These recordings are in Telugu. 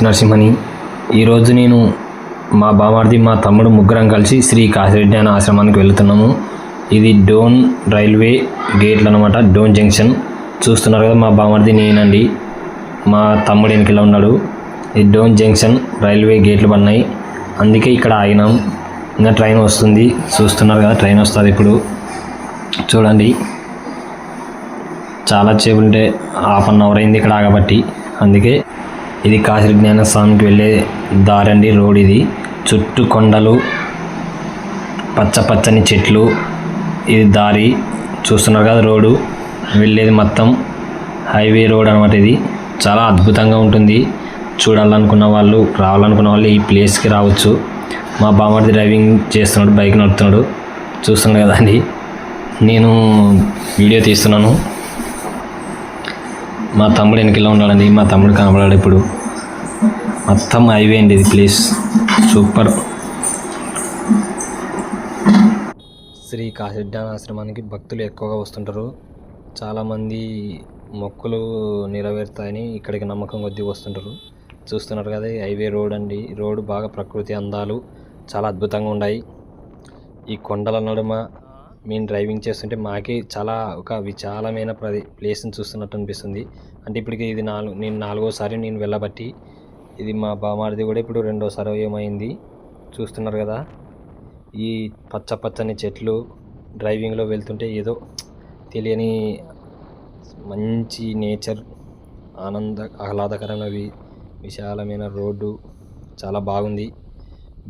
సత్యనరసింహని. ఈరోజు నేను మా బామార్ది మా తమ్ముడు ముగ్గురం కలిసి శ్రీ కాశిరెడ్డి అనే ఆశ్రమానికి వెళుతున్నాము. ఇది డోన్ రైల్వే గేట్లు అనమాట, డోన్ జంక్షన్. చూస్తున్నారు కదా, మా బామార్ది నేనండి, మా తమ్ముడు వెనకలా ఉన్నాడు. ఇది డోన్ జంక్షన్, రైల్వే గేట్లు పడినాయి, అందుకే ఇక్కడ ఆగినాం. ఇంకా ట్రైన్ వస్తుంది, చూస్తున్నారు కదా, ట్రైన్ వస్తుంది ఇప్పుడు. చూడండి, చాలా సేపు ఉంటే 1/2 అవర్ అయింది ఇక్కడ ఆగబట్టి. అందుకే ఇది కాశిరెడ్డి జ్ఞాన స్వామికి వెళ్ళే దారండి, రోడ్ ఇది. చుట్టూ కొండలు, పచ్చని చెట్లు, ఇది దారి. చూస్తున్నారు కదా, రోడ్డు వెళ్ళేది మొత్తం హైవే రోడ్ అనమాట. ఇది చాలా అద్భుతంగా ఉంటుంది. చూడాలనుకున్న వాళ్ళు, రావాలనుకున్న వాళ్ళు ఈ ప్లేస్కి రావచ్చు. మా బామర్ది డ్రైవింగ్ చేస్తున్నాడు, బైక్ నడుపుతున్నాడు. చూస్తున్నారు కదండి, నేను వీడియో తీస్తున్నాను. మా తమ్ముడు వెనకలా ఉన్నాడండి, మా తమ్ముడు కనపడాడు ఇప్పుడు. మొత్తం హైవే అండి ఇది, ప్లేస్ సూపర్. శ్రీ కాశిరెడ్డి ఆశ్రమానికి భక్తులు ఎక్కువగా వస్తుంటారు. చాలామంది మొక్కులు నెరవేరుతాయని ఇక్కడికి నమ్మకం కొద్దీ వస్తుంటారు. చూస్తున్నారు కదా, హైవే రోడ్ అండి. రోడ్డు బాగా ప్రకృతి అందాలు చాలా అద్భుతంగా ఉన్నాయి. ఈ కొండల నడుమ మేము డ్రైవింగ్ చేస్తుంటే మాకే చాలా ఒక విశాలమైన ప్లేస్ని చూస్తున్నట్టు అనిపిస్తుంది. అంటే ఇప్పటికి ఇది నేను 4వసారి నేను వెళ్ళబట్టి, ఇది మా బామారిది కూడా ఇప్పుడు 2వసారి ఏమైంది. చూస్తున్నారు కదా, ఈ పచ్చని చెట్లు డ్రైవింగ్లో వెళ్తుంటే ఏదో తెలియని మంచి నేచర్, ఆహ్లాదకరమైన విశాలమైన రోడ్డు చాలా బాగుంది.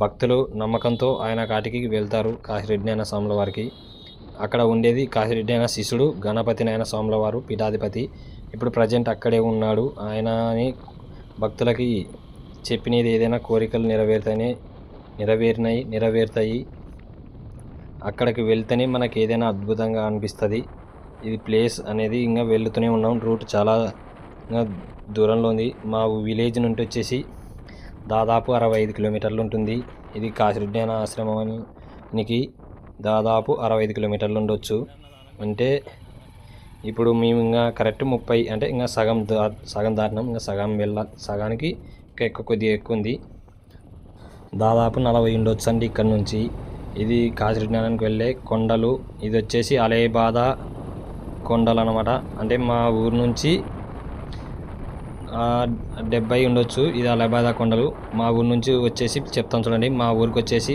భక్తులు నమ్మకంతో ఆయన కాటికి వెళ్తారు, కాశిరెడ్డి నాయన స్వాముల వారికి. అక్కడ ఉండేది కాశిరెడ్డి అయిన శిష్యుడు గణపతి నాయన స్వాముల వారు, పీఠాధిపతి. ఇప్పుడు ప్రజెంట్ అక్కడే ఉన్నాడు. ఆయనని భక్తులకి చెప్పినది ఏదైనా కోరికలు నెరవేరుతాయి. అక్కడికి వెళ్తేనే మనకి ఏదైనా అద్భుతంగా అనిపిస్తుంది. ఇది ప్లేస్ అనేది ఇంకా వెళ్తూనే ఉన్నాం. రూట్ చాలా దూరంలో ఉంది. మా విలేజ్ నుండి వచ్చేసి దాదాపు 65 కిలోమీటర్లు ఉంటుంది. ఇది కాశిరెడ్డి అయిన ఆశ్రమానికి దాదాపు 65 కిలోమీటర్లు ఉండొచ్చు. అంటే ఇప్పుడు మేము ఇంకా కరెక్ట్ 30, అంటే ఇంకా సగం దాటినాం. ఇంకా సగానికి ఇంకా కొద్దిగా ఎక్కువ ఉంది. దాదాపు 40 ఉండొచ్చు అండి ఇక్కడ నుంచి. ఇది కాశిరెడ్డి నాయనకి వెళ్ళే కొండలు. ఇది వచ్చేసి అలేబాద కొండలు అనమాట. అంటే మా ఊరు నుంచి 70 ఉండొచ్చు. ఇది అలేబాద కొండలు. మా ఊరు నుంచి వచ్చేసి చెప్తాను చూడండి. మా ఊరికి వచ్చేసి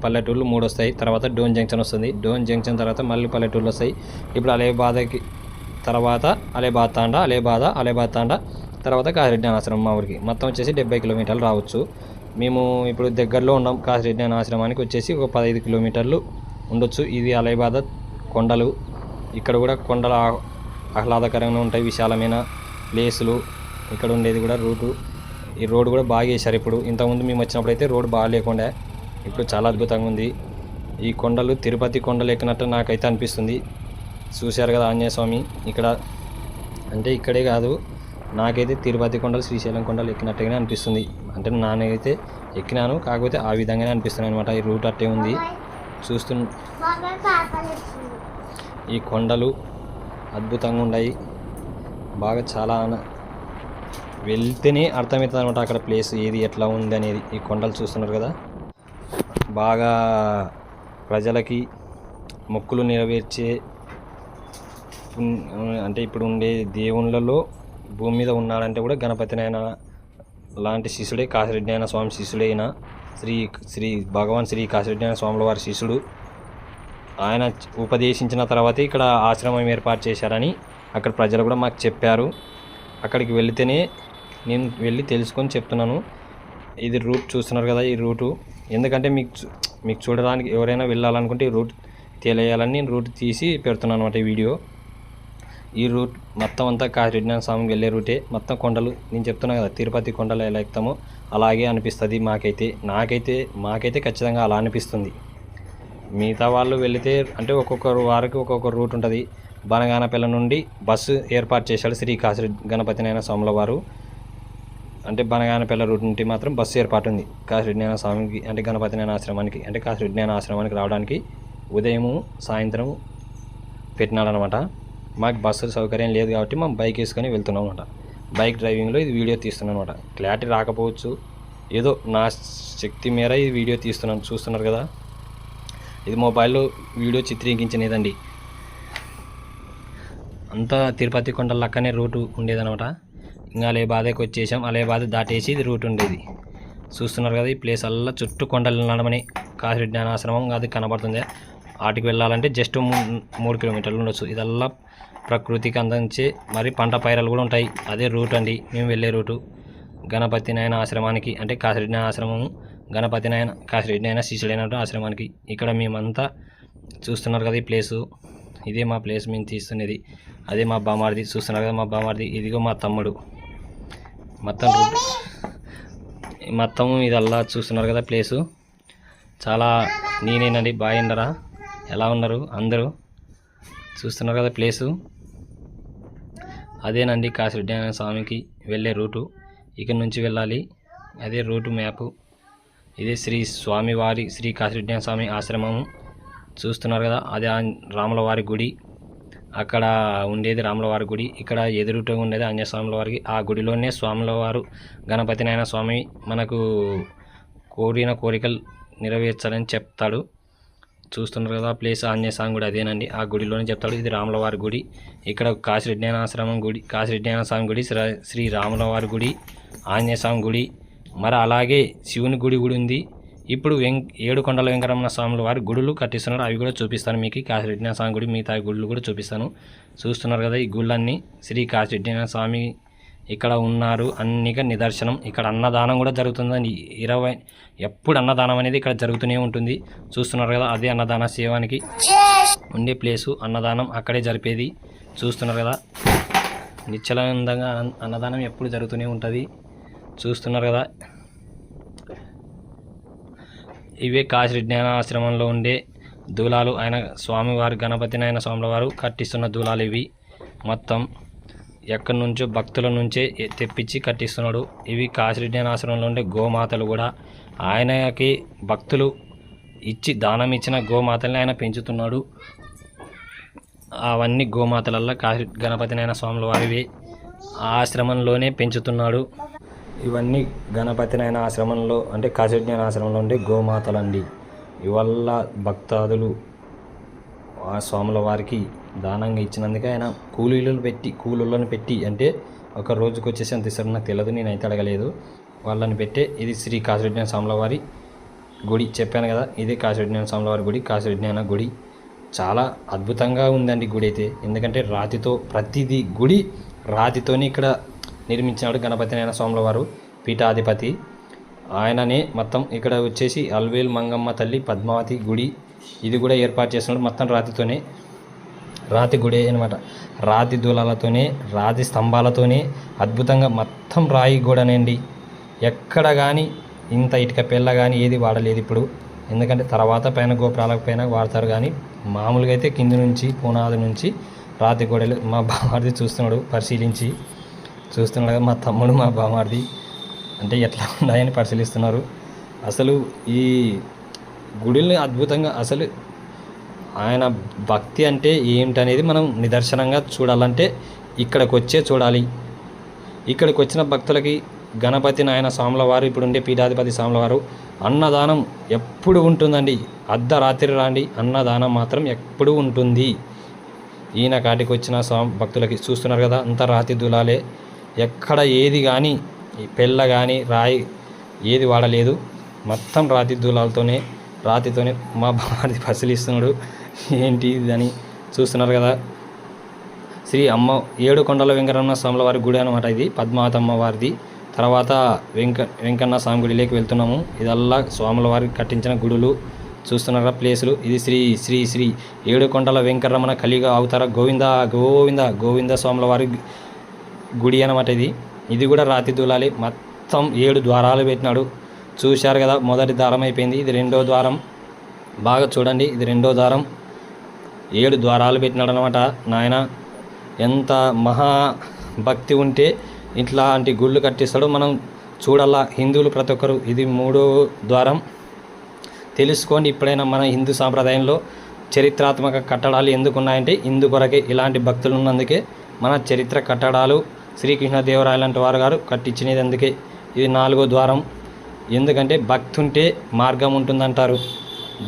పల్లెటూళ్ళు 3 వస్తాయి. తర్వాత డోన్ జంక్షన్ వస్తుంది. డోన్ జంక్షన్ తర్వాత మళ్ళీ పల్లెటూళ్ళు వస్తాయి. ఇప్పుడు అలేబాదకి తర్వాత అలేబాద్ తాండా తర్వాత కాశిరెడ్డి ఆశ్రమం. మా ఊరికి మొత్తం వచ్చేసి 70 కిలోమీటర్లు రావచ్చు. మేము ఇప్పుడు దగ్గరలో ఉన్నాం. కాశిరెడ్డి ఆశ్రమానికి వచ్చేసి ఒక 15 కిలోమీటర్లు ఉండొచ్చు. ఇది అలేబాద కొండలు. ఇక్కడ కూడా కొండలు ఆహ్లాదకరంగా ఉంటాయి, విశాలమైన ప్లేసులు. ఇక్కడ ఉండేది కూడా రూటు. ఈ రోడ్డు కూడా బాగా వేశారు ఇప్పుడు. ఇంతకుముందు మేము వచ్చినప్పుడు అయితే రోడ్డు బాగా లేకుండా, ఇప్పుడు చాలా అద్భుతంగా ఉంది. ఈ కొండలు తిరుపతి కొండలు ఎక్కినట్టు నాకైతే అనిపిస్తుంది. చూశారు కదా ఆంజనేయ స్వామి ఇక్కడ. అంటే ఇక్కడే కాదు, నాకైతే తిరుపతి కొండలు, శ్రీశైలం కొండలు ఎక్కినట్టుగానే అనిపిస్తుంది. అంటే నానైతే ఎక్కినాను, కాకపోతే ఆ విధంగానే అనిపిస్తుంది అనమాట. ఈ రూట్ అట్టే ఉంది. ఈ కొండలు అద్భుతంగా ఉన్నాయి. బాగా చాలా వెళ్తేనే అర్థమవుతుంది అనమాట అక్కడ ప్లేస్ ఏది ఎట్లా ఉంది అనేది. ఈ కొండలు చూస్తున్నారు కదా, బాగా ప్రజలకి మొక్కులు నెరవేర్చే, అంటే ఇప్పుడు ఉండే దేవుళ్ళలో భూమి మీద ఉన్నాడంటే కూడా గణపతి నాయన లాంటి శిష్యుడే, కాశిరెడ్డి నాయన స్వామి శిష్యుడైన శ్రీ భగవాన్ శ్రీ కాశిరెడ్డి నాయన స్వాముల వారి శిష్యుడు. ఆయన ఉపదేశించిన తర్వాతే ఇక్కడ ఆశ్రమం ఏర్పాటు చేశారని అక్కడ ప్రజలు కూడా మాకు చెప్పారు. అక్కడికి వెళితేనే నేను వెళ్ళి తెలుసుకొని చెప్తున్నాను. ఇది రూట్ చూస్తున్నారు కదా, ఈ రూటు. ఎందుకంటే మీకు చూడడానికి ఎవరైనా వెళ్ళాలనుకుంటే ఈ రూట్ తెలియాలని నేను రూట్ తీసి పెడుతున్నాను అనమాట ఈ వీడియో. ఈ రూట్ మొత్తం అంతా కాశిరెడ్డి నాయన స్వామికి వెళ్ళే రూటే. మొత్తం కొండలు, నేను చెప్తున్నా కదా, తిరుపతి కొండలు ఎలా ఎక్కుతామో అలాగే అనిపిస్తుంది మాకైతే ఖచ్చితంగా అలా అనిపిస్తుంది. మిగతా వాళ్ళు వెళితే అంటే ఒక్కొక్క వారికి ఒక్కొక్క రూట్ ఉంటుంది. బనగానపల్లి నుండి బస్సు ఏర్పాటు చేశాడు శ్రీ కాశిరెడ్డి గణపతి నాయన స్వాముల వారు. అంటే బనగానపల్లి రూట్ నుండి మాత్రం బస్సు ఏర్పాటు ఉంది కాశిరెడ్డి నాయన స్వామికి, అంటే గణపతి నాయన ఆశ్రమానికి. అంటే కాశిరెడ్డి నాయన ఆశ్రమానికి రావడానికి ఉదయము సాయంత్రం పెట్టినాడు అనమాట. మాకు బస్సు సౌకర్యం లేదు కాబట్టి మేము బైక్ వేసుకొని వెళ్తున్నాం అనమాట. బైక్ డ్రైవింగ్లో ఇది వీడియో తీస్తున్నాను అనమాట. క్లారిటీ రాకపోవచ్చు, ఏదో నా శక్తి మేర ఈ వీడియో తీస్తున్నాను. చూస్తున్నారు కదా, ఇది మొబైల్లో వీడియో చిత్రీకరించినదండి. అంతా తిరుపతి కొండల లక్కనే రూటు ఉండేదనమాట. ఇంకా అలేబాదకి వచ్చేసాం. అలేబాద దాటేసి ఇది రూట్ ఉండేది. చూస్తున్నారు కదా, ఈ ప్లేస్ అల్లా చుట్టూ కొండలు నడమని కాశీరెడ్డి జ్ఞానాశ్రమం అది కనబడుతుంది. వాటికి వెళ్ళాలంటే జస్ట్ 3 కిలోమీటర్లు ఉండొచ్చు. ఇదల్లా ప్రకృతికి అందించే మరి పంట పైరలు కూడా ఉంటాయి. అదే రూట్ అండి మేము వెళ్ళే రూటు. గణపతి నాయన ఆశ్రమానికి, అంటే కాశీరెడ్డి నాయన ఆశ్రమము, గణపతి నాయన కాశీరెడ్డి నాయన శిష్యుడైన ఆశ్రమానికి. ఇక్కడ మేమంతా చూస్తున్నారు కదా, ఈ ప్లేసు ఇదే మా ప్లేస్ మేము తీస్తున్నది. అదే మా బామార్ది, చూస్తున్నారు కదా మా బామార్ది. ఇదిగో మా తమ్ముడు. మొత్తం ఇదల్లా చూస్తున్నారు కదా ప్లేసు. చాలా నేనేనండి. బాగుండరా, ఎలా ఉన్నారు అందరూ? చూస్తున్నారు కదా ప్లేసు. అదేనండి కాశీరెడ్డి స్వామికి వెళ్ళే రూటు. ఇక్కడ నుంచి వెళ్ళాలి. అదే రూటు మ్యాపు. ఇదే స్వామివారి శ్రీ కాశీరెడ్డి స్వామి ఆశ్రమము. చూస్తున్నారు కదా, అదే రాములవారి గుడి. అక్కడ ఉండేది రాములవారి గుడి. ఇక్కడ ఎదురుగా ఉండేది ఆంజనేయ స్వాముల వారికి. ఆ గుడిలోనే స్వాముల వారు గణపతి నాయన స్వామి మనకు కోరిన కోరికలు నెరవేర్చాలని చెప్తాడు. చూస్తున్నారు కదా ప్లేస్ ఆంజనేయ స్వామి గుడి అదేనండి. ఆ గుడిలోనే చెప్తాడు. ఇది రాములవారి గుడి. ఇక్కడ కాశీరెడ్డి ఆశ్రమం గుడి, కాశీరెడ్డి స్వామి గుడి, శ్రీ రాములవారి గుడి, ఆంజనేయ స్వామి గుడి, మరి అలాగే శివుని గుడి కూడా ఉంది. ఇప్పుడు 7 కొండల వెంకటరమణ స్వాముల వారి గుడులు కట్టిస్తున్నారు. అవి కూడా చూపిస్తాను మీకు. కాశీరెడ్డి స్వామి గుడి మిగతా గుళ్ళు కూడా చూపిస్తాను. చూస్తున్నారు కదా, ఈ గుళ్ళన్నీ శ్రీ కాశీరెడ్డి స్వామి ఇక్కడ ఉన్నారు అన్నిగా నిదర్శనం. ఇక్కడ అన్నదానం కూడా జరుగుతుందండి. ఎప్పుడు అన్నదానం అనేది ఇక్కడ జరుగుతూనే ఉంటుంది. చూస్తున్నారు కదా, అదే అన్నదాన సేవానికి ఉండే ప్లేసు. అన్నదానం అక్కడే జరిపేది. చూస్తున్నారు కదా, నిశ్చలందంగా అన్నదానం ఎప్పుడు జరుగుతూనే ఉంటుంది. చూస్తున్నారు కదా, ఇవే కాశీరెడ్డి ఆశ్రమంలో ఉండే దూలాలు. ఆయన స్వామివారు గణపతి నాయన స్వాముల వారు కట్టిస్తున్న దూలాలు ఇవి. మొత్తం ఎక్కడి నుంచో భక్తుల నుంచే తెప్పించి కట్టిస్తున్నాడు. ఇవి కాశీరెడ్డి ఆశ్రమంలో ఉండే గోమాతలు కూడా. ఆయనకి భక్తులు ఇచ్చి దానం ఇచ్చిన గోమాతల్ని ఆయన పెంచుతున్నాడు. అవన్నీ గోమాతలల్లా గణపతి నాయన స్వాముల వారివి. ఆ ఆశ్రమంలోనే పెంచుతున్నాడు. ఇవన్నీ గణపతి నాయన ఆశ్రమంలో, అంటే కాశీరెడ్డి ఆశ్రమంలో ఉండే గోమాతలండి. ఇవల్ల భక్తాదులు ఆ స్వాముల వారికి దానంగా ఇచ్చినందుకే ఆయన కూలీలను పెట్టి అంటే ఒక రోజుకి వచ్చేసి అంత ఇస్తారు నాకు తెలియదు, నేనైతే అడగలేదు. వాళ్ళని పెట్టే ఇది శ్రీ కాశీరెడ్డి స్వాముల వారి గుడి. చెప్పాను కదా, ఇదే కాశీరెడ్డి స్వాముల వారి గుడి. కాశీరెడ్డి గుడి చాలా అద్భుతంగా ఉందండి గుడి అయితే. ఎందుకంటే రాతితో ప్రతిదీ గుడి రాతితోనే ఇక్కడ నిర్మించినాడు గణపతి నాయన స్వాముల వారు, పీఠాధిపతి ఆయననే. మొత్తం ఇక్కడ వచ్చేసి అల్వేల్ మంగమ్మ తల్లి పద్మావతి గుడి ఇది కూడా ఏర్పాటు చేస్తున్నాడు. మొత్తం రాతితోనే, రాతి గుడి అనమాట. రాతి దూలాలతోనే, రాతి స్తంభాలతోనే అద్భుతంగా మొత్తం రాయి గోడనండి. ఎక్కడ కానీ ఇంత ఇటుక పిల్ల కానీ ఏది వాడలేదు ఇప్పుడు. ఎందుకంటే తర్వాత పైన గోపురాలకు పైన వాడతారు, కానీ మామూలుగా అయితే కింది నుంచి పునాది నుంచి రాతి గోడలు. మా బామార్ది చూస్తున్నాడు, పరిశీలించి చూస్తున్నాడు. మా తమ్ముడు మా బామార్ది అంటే ఎట్లా ఉన్నాయని పరిశీలిస్తున్నారు. అసలు ఈ గుడిని అద్భుతంగా, అసలు ఆయన భక్తి అంటే ఏమిటనేది మనం నిదర్శనంగా చూడాలంటే ఇక్కడికి వచ్చే చూడాలి. ఇక్కడికి వచ్చిన భక్తులకి గణపతి నాయన స్వాముల వారు, ఇప్పుడు ఉండే పీఠాధిపతి స్వాముల వారు అన్నదానం ఎప్పుడు ఉంటుందండి. అర్ధరాత్రి రాండి, అన్నదానం మాత్రం ఎప్పుడు ఉంటుంది. ఈయన కాటికి వచ్చిన భక్తులకి చూస్తున్నారు కదా, అంత రాతి దూలాలే. ఎక్కడ ఏది కానీ పెళ్ళ కానీ రాయి ఏది వాడలేదు. మొత్తం రాతి దూలాలతోనే, రాతితోనే. మా బామార్ది పరిశీలిస్తున్నాడు ఏంటి అని. చూస్తున్నారు కదా, శ్రీ 7 కొండల వెంకటరమణ స్వాముల వారి గుడి అనమాట ఇది, పద్మావతమ్మ వారిది. తర్వాత వెంకన్న స్వామి గుడిలోకి వెళ్తున్నాము. ఇదల్లా స్వాముల వారికి కట్టించిన గుడులు. చూస్తున్నారా ప్లేసులు. ఇది శ్రీ 7 కొండల వెంకటరమణ కలియుగ అవతార గోవింద స్వాముల వారి గుడి అనమాట ఇది కూడా రాతి దూలాలి. మొత్తం 7 ద్వారాలు పెట్టినాడు. చూశారు కదా, మొదటి ద్వారం అయిపోయింది. ఇది 2వ ద్వారం. బాగా చూడండి, ఇది 2వ ద్వారం. 7 ద్వారాలు పెట్టినాడు అనమాట. నాయన ఎంత మహా భక్తి ఉంటే ఇట్లాంటి గుళ్ళు కట్టిస్తాడు. మనం చూడాలా హిందువులు ప్రతి ఒక్కరు. ఇది 3వ ద్వారం. తెలుసుకోండి ఇప్పుడైనా, మన హిందూ సాంప్రదాయంలో చరిత్రాత్మక కట్టడాలు ఎందుకు ఉన్నాయంటే ఇందుకొరకే. ఇలాంటి భక్తులు ఉన్నందుకే మన చరిత్ర కట్టడాలు శ్రీకృష్ణదేవరాయలు లాంటి వారు గారు కట్టించినది. అందుకే ఇది 4వ ద్వారం. ఎందుకంటే భక్తి ఉంటే మార్గం ఉంటుందంటారు.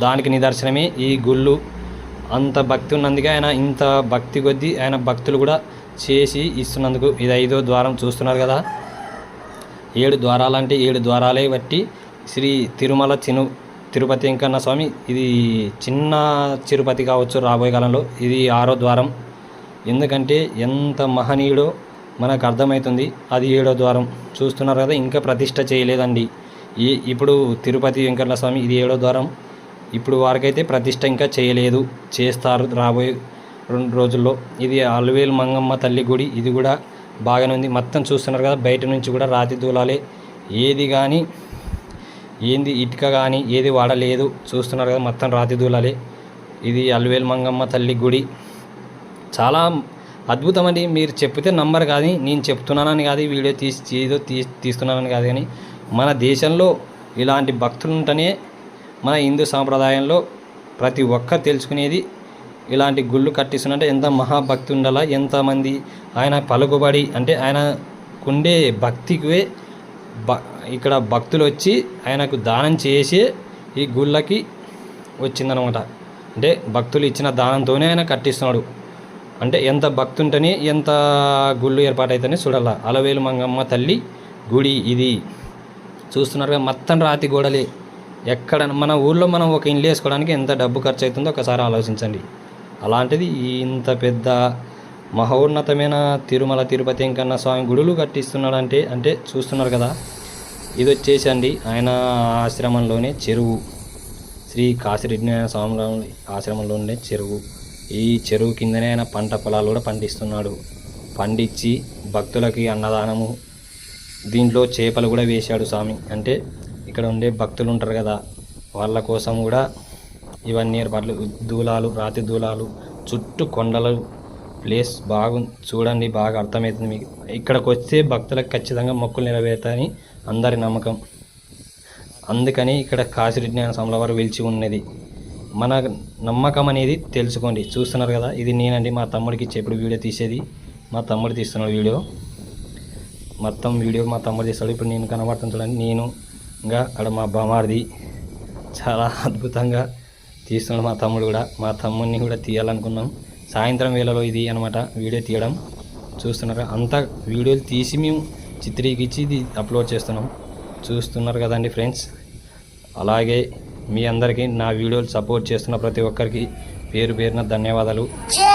దానికి నిదర్శనమే ఈ గుళ్ళు. అంత భక్తి ఉన్నందుకే ఆయన ఇంత భక్తి కొద్దీ ఆయన భక్తులు కూడా చేసి ఇస్తున్నందుకు. ఇది 5వ ద్వారం చూస్తున్నారు కదా. 7 ద్వారాలంటే 7 ద్వారాలే బట్టి శ్రీ తిరుమల తిరుపతి వెంకన్న స్వామి ఇది చిన్న తిరుపతి కావచ్చు రాబోయే కాలంలో. ఇది 6వ ద్వారం. ఎందుకంటే ఎంత మహనీయుడో మనకు అర్థమవుతుంది. అది 7వ ద్వారం చూస్తున్నారు కదా. ఇంకా ప్రతిష్ట చేయలేదండి. ఇప్పుడు తిరుపతి వెంకన్న స్వామి ఇది 7వ ద్వారం. ఇప్పుడు వారికైతే ప్రతిష్ట ఇంకా చేయలేదు, చేస్తారు రాబోయే 2 రోజుల్లో. ఇది అలవేలు మంగమ్మ తల్లి గుడి. ఇది కూడా బాగానే ఉంది. మొత్తం చూస్తున్నారు కదా, బయట నుంచి కూడా రాతి దూలాలే. ఏది కానీ ఏంది ఇటుక కానీ ఏది వాడలేదు. చూస్తున్నారు కదా, మొత్తం రాతి దూలాలే. ఇది అలవేలు మంగమ్మ తల్లి గుడి. చాలా అద్భుతం అండి. మీరు చెప్తే నమ్మరు. కానీ నేను చెప్తున్నానని కాదు, వీడియో తీస్తున్నానని కాదు, కానీ మన దేశంలో ఇలాంటి భక్తులు ఉంటేనే మన హిందూ సాంప్రదాయంలో ప్రతి ఒక్కరు తెలుసుకునేది. ఇలాంటి గుళ్ళు కట్టిస్తున్నట్టే ఎంత మహాభక్తి ఉండాలా, ఎంతమంది ఆయన పలుకుబడి అంటే ఆయనకుండే భక్తికి ఇక్కడ భక్తులు వచ్చి ఆయనకు దానం చేసి ఈ గుళ్ళకి వచ్చిందనమాట. అంటే భక్తులు ఇచ్చిన దానంతోనే ఆయన కట్టిస్తున్నాడు. అంటే ఎంత భక్తి ఉంటేనే ఎంత గుళ్ళు ఏర్పాటైతేనే చూడాల. అలవేలు మంగమ్మ తల్లి గుడి ఇది చూస్తున్నారు. మొత్తం రాతి గోడలే. ఎక్కడ మన ఊళ్ళో మనం ఒక ఇల్లు వేసుకోవడానికి ఎంత డబ్బు ఖర్చు అవుతుందో ఒకసారి ఆలోచించండి. అలాంటిది ఇంత పెద్ద మహోన్నతమైన తిరుపతి వెంకన్న స్వామి గుడులు కట్టిస్తున్నాడంటే అంటే చూస్తున్నారు కదా. ఇది వచ్చేసి అండి ఆయన ఆశ్రమంలోనే చెరువు, శ్రీ కాశీరెడ్డి స్వామి ఆశ్రమంలో ఉండే చెరువు. ఈ చెరువు కిందనే ఆయన పంట పొలాలు కూడా పండిస్తున్నాడు. పండించి భక్తులకి అన్నదానము, దీంట్లో చేపలు కూడా వేశాడు స్వామి. అంటే ఇక్కడ ఉండే భక్తులు ఉంటారు కదా, వాళ్ళ కోసం కూడా ఇవన్నీ ఏర్పాట్లు. దూలాలు, రాతి దూలాలు, చుట్టూ కొండలు, ప్లేస్ చూడండి, బాగా అర్థమవుతుంది మీకు. ఇక్కడికి వస్తే భక్తులకు ఖచ్చితంగా మొక్కులు నెరవేరుతాయని అందరి నమ్మకం. అందుకని ఇక్కడ కాశీరెడ్డి స్వాముల వారు వెలిచి ఉన్నది. మన నమ్మకం అనేది తెలుసుకోండి. చూస్తున్నారు కదా, ఇది నేనండి మా తమ్ముడికి ఇచ్చేప్పుడు వీడియో తీసేది. మా తమ్ముడు తీస్తున్నాడు వీడియో, మొత్తం వీడియో మా తమ్ముడు తీస్తాడు. ఇప్పుడు నేను కనబడుతుంది చూడండి. నేను ఇంకా అక్కడ మా బామారిది చాలా అద్భుతంగా తీస్తున్నాడు మా తమ్ముడు కూడా. మా తమ్ముడిని కూడా తీయాలనుకున్నాం. సాయంత్రం వేళలో ఇది అనమాట వీడియో తీయడం. చూస్తున్నారు అంతా వీడియోలు తీసి మేము చిత్రీకరించి ఇది అప్లోడ్ చేస్తున్నాం. చూస్తున్నారు కదండి ఫ్రెండ్స్. అలాగే మీ అందరికీ నా వీడియోలు సపోర్ట్ చేస్తున్న ప్రతి ఒక్కరికి పేరు పేరున ధన్యవాదాలు.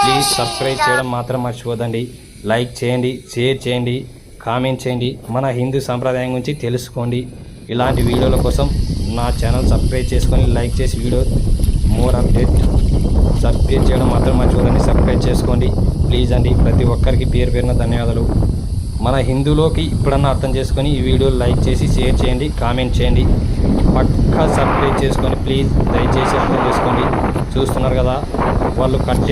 ప్లీజ్ సబ్స్క్రైబ్ చేయడం మాత్రం మర్చిపోదండి. లైక్ చేయండి, షేర్ చేయండి, కామెంట్ చేయండి. మన హిందూ సాంప్రదాయం గురించి తెలుసుకోండి. ఇలాంటి వీడియోల కోసం నా ఛానల్ సబ్స్క్రైబ్ చేసుకొని లైక్ చేసి వీడియో మోర్ అప్డేట్ సబ్స్క్రైబ్ చేయడం మాత్రం మర్చిపోదండి. సబ్స్క్రైబ్ చేసుకోండి ప్లీజ్ అండి. ప్రతి ఒక్కరికి పేరు పేరున ధన్యవాదాలు. మన హిందూలోకి ఇప్పుడన్నా అర్థం చేసుకొని ఈ వీడియో లైక్ చేసి షేర్ చేయండి, కామెంట్ చేయండి. పక్కా సబ్స్క్రైబ్ చేసుకొని ప్లీజ్ దయచేసి అర్థం చేసుకోండి. చూస్తున్నారు కదా వాళ్ళు కట్టే